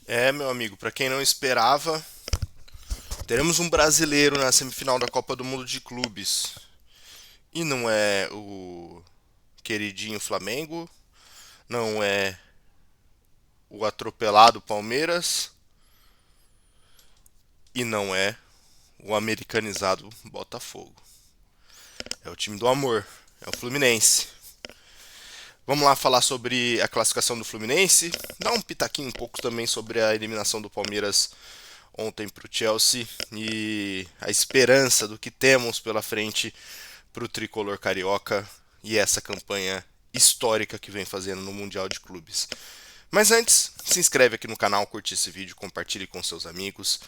É, meu amigo, pra quem não esperava, teremos um brasileiro na semifinal da Copa do Mundo de Clubes. E não é o queridinho Flamengo, não é o atropelado Palmeiras e não é o americanizado Botafogo. É o time do amor, é o Fluminense. Vamos lá falar sobre a classificação do Fluminense, dar um pitaquinho um pouco também sobre a eliminação do Palmeiras ontem para o Chelsea e a esperança do que temos pela frente para o tricolor carioca e essa campanha histórica que vem fazendo no Mundial de Clubes. Mas antes, se inscreve aqui no canal, curte esse vídeo, compartilhe com seus amigos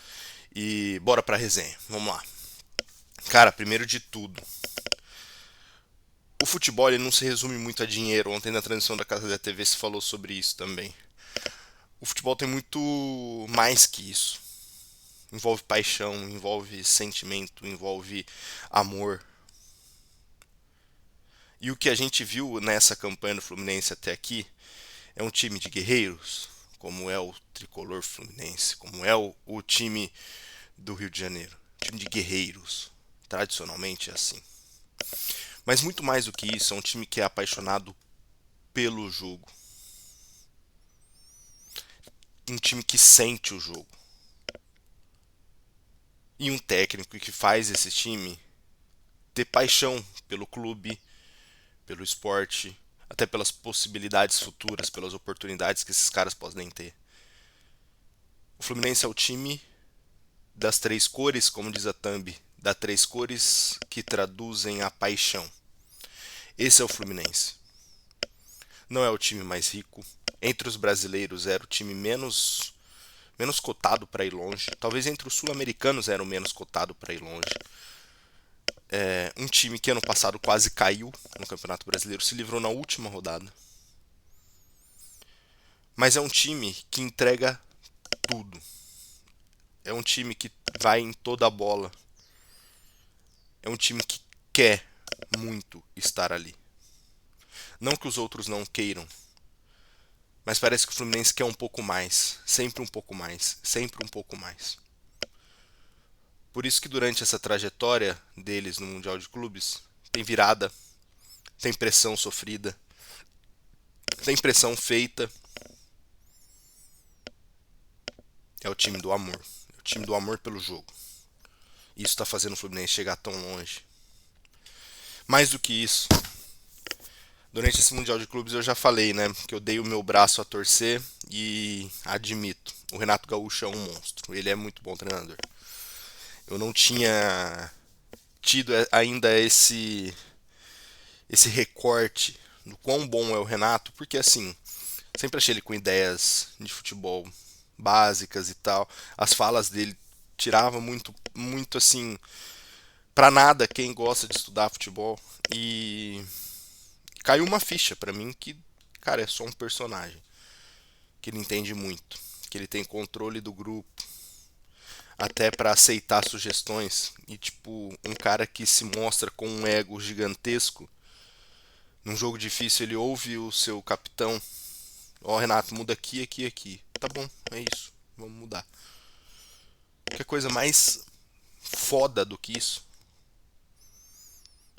e bora pra resenha. Vamos lá. Cara, primeiro de tudo, o futebol ele não se resume muito a dinheiro. Ontem na transmissão da Casa da TV se falou sobre isso também. O futebol tem muito mais que isso. Envolve paixão, envolve sentimento, envolve amor. E o que a gente viu nessa campanha do Fluminense até aqui é um time de guerreiros, como é o tricolor fluminense, como é o time do Rio de Janeiro. Um time de guerreiros. Tradicionalmente é assim. Mas muito mais do que isso, é um time que é apaixonado pelo jogo. Um time que sente o jogo. E um técnico que faz esse time ter paixão pelo clube, pelo esporte, até pelas possibilidades futuras, pelas oportunidades que esses caras podem ter. O Fluminense é o time das três cores, como diz a Thumb, das três cores que traduzem a paixão. Esse é o Fluminense. Não é o time mais rico. Entre os brasileiros era o time menos cotado para ir longe. Talvez entre os sul-americanos era o menos cotado para ir longe. É um time que ano passado quase caiu no Campeonato Brasileiro, se livrou na última rodada. Mas é um time que entrega tudo. É um time que vai em toda a bola. É um time que quer muito estar ali. Não que os outros não queiram, mas parece que o Fluminense quer um pouco mais, sempre um pouco mais, sempre um pouco mais. Por isso que durante essa trajetória deles no Mundial de Clubes, tem virada, tem pressão sofrida, tem pressão feita. É o time do amor, é o time do amor pelo jogo. E isso está fazendo o Fluminense chegar tão longe. Mais do que isso, durante esse Mundial de Clubes eu já falei, né, que eu dei o meu braço a torcer e admito, o Renato Gaúcho é um monstro. Ele é muito bom treinador. Eu não tinha tido ainda esse recorte do quão bom é o Renato, porque assim, sempre achei ele com ideias de futebol básicas e tal. As falas dele tiravam muito assim, pra nada quem gosta de estudar futebol. E caiu uma ficha pra mim que, cara, é só um personagem. Que ele entende muito. Que ele tem controle do grupo. Até pra aceitar sugestões. E, tipo, um cara que se mostra com um ego gigantesco. Num jogo difícil, ele ouve o seu capitão. Ó, oh, Renato, muda aqui, aqui, aqui. Tá bom, é isso. Vamos mudar. Que coisa mais foda do que isso?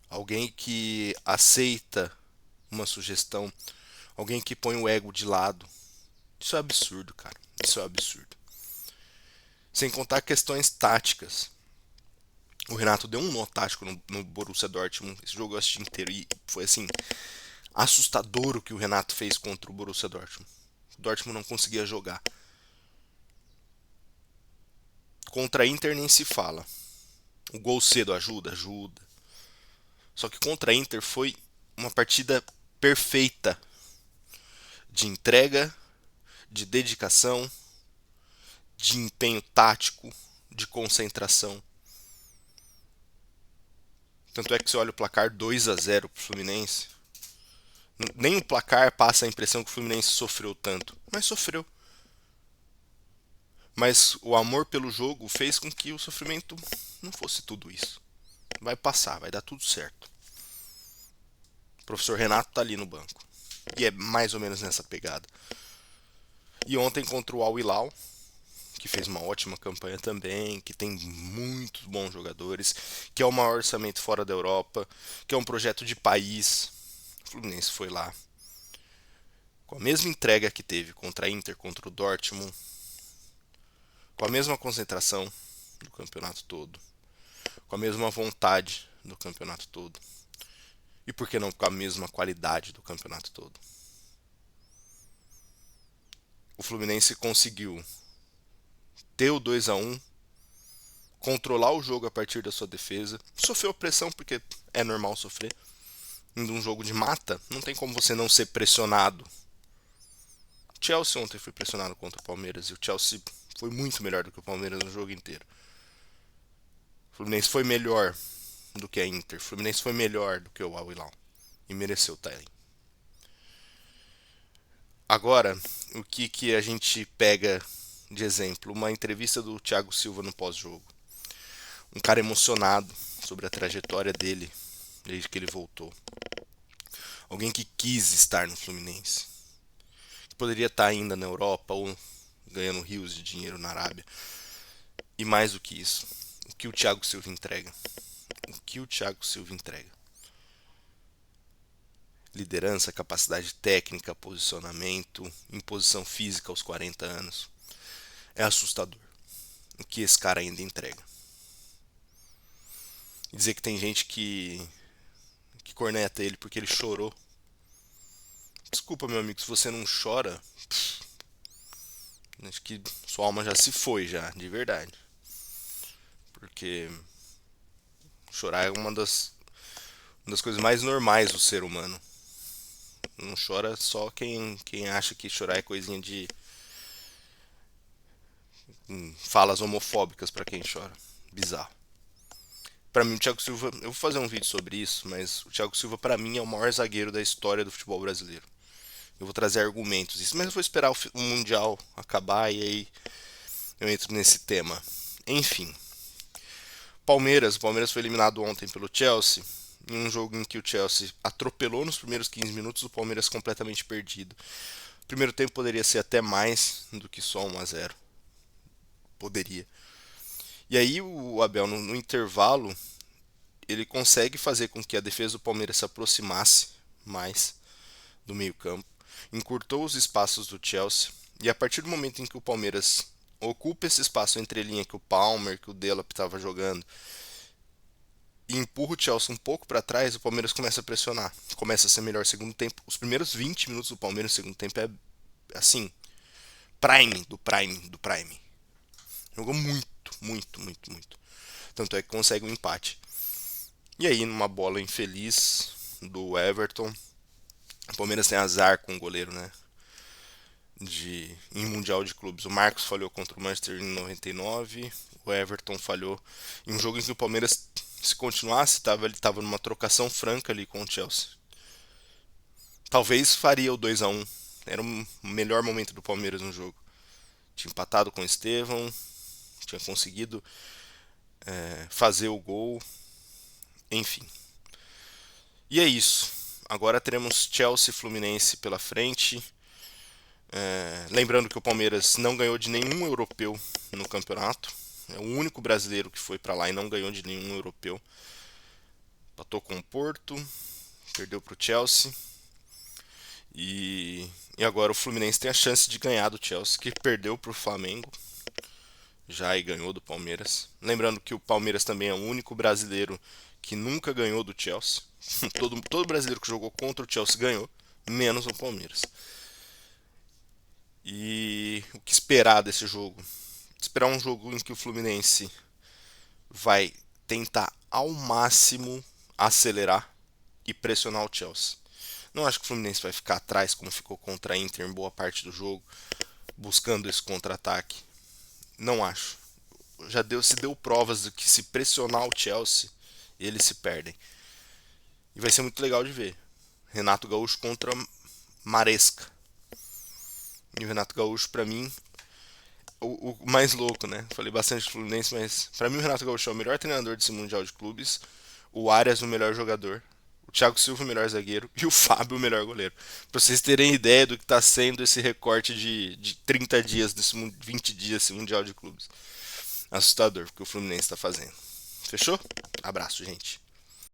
Alguém que aceita uma sugestão, alguém que põe o ego de lado. Isso é absurdo, cara. Isso é absurdo. Sem contar questões táticas. O Renato deu um nó tático no Borussia Dortmund. Esse jogo eu assisti inteiro e foi assim assustador o que o Renato fez contra o Borussia Dortmund. O Dortmund não conseguia jogar. Contra a Inter nem se fala. O gol cedo ajuda? Ajuda. Só que contra a Inter foi uma partida perfeita de entrega, de dedicação, de empenho tático, de concentração. Tanto é que você olha o placar 2-0 pro Fluminense. Nem o placar passa a impressão que o Fluminense sofreu tanto. Mas sofreu. Mas o amor pelo jogo fez com que o sofrimento não fosse tudo isso. Vai passar, vai dar tudo certo. O professor Renato tá ali no banco. E é mais ou menos nessa pegada. E ontem contra o Al Hilal, que fez uma ótima campanha também, que tem muitos bons jogadores, que é o maior orçamento fora da Europa, que é um projeto de país. O Fluminense foi lá com a mesma entrega que teve contra a Inter, contra o Dortmund, com a mesma concentração do campeonato todo, com a mesma vontade do campeonato todo. E por que não com a mesma qualidade do campeonato todo? O Fluminense conseguiu ter o 2-1, controlar o jogo a partir da sua defesa, sofreu pressão porque é normal sofrer. Em um jogo de mata, não tem como você não ser pressionado. O Chelsea ontem foi pressionado contra o Palmeiras e o Chelsea foi muito melhor do que o Palmeiras no jogo inteiro. O Fluminense foi melhor do que a Inter, o Fluminense foi melhor do que o Al Hilal e mereceu estar aí. Agora, o que a gente pega de exemplo? Uma entrevista do Thiago Silva no pós-jogo. Um cara emocionado sobre a trajetória dele desde que ele voltou. Alguém que quis estar no Fluminense. Que poderia estar ainda na Europa ou ganhando rios de dinheiro na Arábia. E mais do que isso, o que o Thiago Silva entrega? O que o Thiago Silva entrega? Liderança, capacidade técnica, posicionamento, imposição física aos 40 anos. É assustador o que esse cara ainda entrega. E dizer que tem gente que corneta ele porque ele chorou. Desculpa, meu amigo, se você não chora, acho que sua alma já se foi já, de verdade. Porque chorar é uma das coisas mais normais do ser humano. Não chora só quem acha que chorar é coisinha de falas homofóbicas pra quem chora. Bizarro. Pra mim, o Thiago Silva, eu vou fazer um vídeo sobre isso, mas o Thiago Silva pra mim é o maior zagueiro da história do futebol brasileiro. Eu vou trazer argumentos disso, mas eu vou esperar o Mundial acabar e aí eu entro nesse tema. Enfim, o Palmeiras foi eliminado ontem pelo Chelsea, em um jogo em que o Chelsea atropelou nos primeiros 15 minutos, o Palmeiras completamente perdido. O primeiro tempo poderia ser até mais do que só 1-0. Poderia. E aí o Abel, no intervalo, ele consegue fazer com que a defesa do Palmeiras se aproximasse mais do meio-campo, encurtou os espaços do Chelsea, e a partir do momento em que o Palmeiras ocupa esse espaço entre linha que o Palmer, que o Delap estava jogando, e empurra o Chelsea um pouco para trás, o Palmeiras começa a pressionar, começa a ser melhor segundo tempo. Os primeiros 20 minutos do Palmeiras no segundo tempo é assim, prime do prime do prime. Jogou muito, muito, muito, muito. Tanto é que consegue um empate. E aí, numa bola infeliz do Everton, o Palmeiras tem azar com o goleiro, né? Em Mundial de Clubes. O Marcos falhou contra o Manchester em 99, o Everton falhou em um jogo em que o Palmeiras, se continuasse, ele estava numa trocação franca ali com o Chelsea. Talvez faria o 2-1. Era o melhor momento do Palmeiras no jogo. Tinha empatado com o Estevão, tinha conseguido fazer o gol, enfim. E é isso. Agora teremos Chelsea e Fluminense pela frente. Lembrando que o Palmeiras não ganhou de nenhum europeu no campeonato. É o único brasileiro que foi para lá e não ganhou de nenhum europeu. Empatou com o Porto, perdeu para o Chelsea. E agora o Fluminense tem a chance de ganhar do Chelsea, que perdeu para o Flamengo já e ganhou do Palmeiras. Lembrando que o Palmeiras também é o único brasileiro que nunca ganhou do Chelsea. Todo brasileiro que jogou contra o Chelsea ganhou, menos o Palmeiras. E o que esperar desse jogo? Esperar um jogo em que o Fluminense vai tentar ao máximo acelerar e pressionar o Chelsea. Não acho que o Fluminense vai ficar atrás como ficou contra a Inter em boa parte do jogo, buscando esse contra-ataque. Não acho. Se deu provas de que se pressionar o Chelsea, eles se perdem. E vai ser muito legal de ver. Renato Gaúcho contra Maresca. E o Renato Gaúcho, pra mim, o mais louco, né? Falei bastante do Fluminense, mas pra mim o Renato Gaúcho é o melhor treinador desse Mundial de Clubes. O Arias o melhor jogador. o Thiago Silva o melhor zagueiro e o Fábio o melhor goleiro. Pra vocês terem ideia do que tá sendo esse recorte de 30 dias, 20 dias, esse Mundial de Clubes. Assustador, porque o Fluminense tá fazendo. Fechou? Abraço, gente.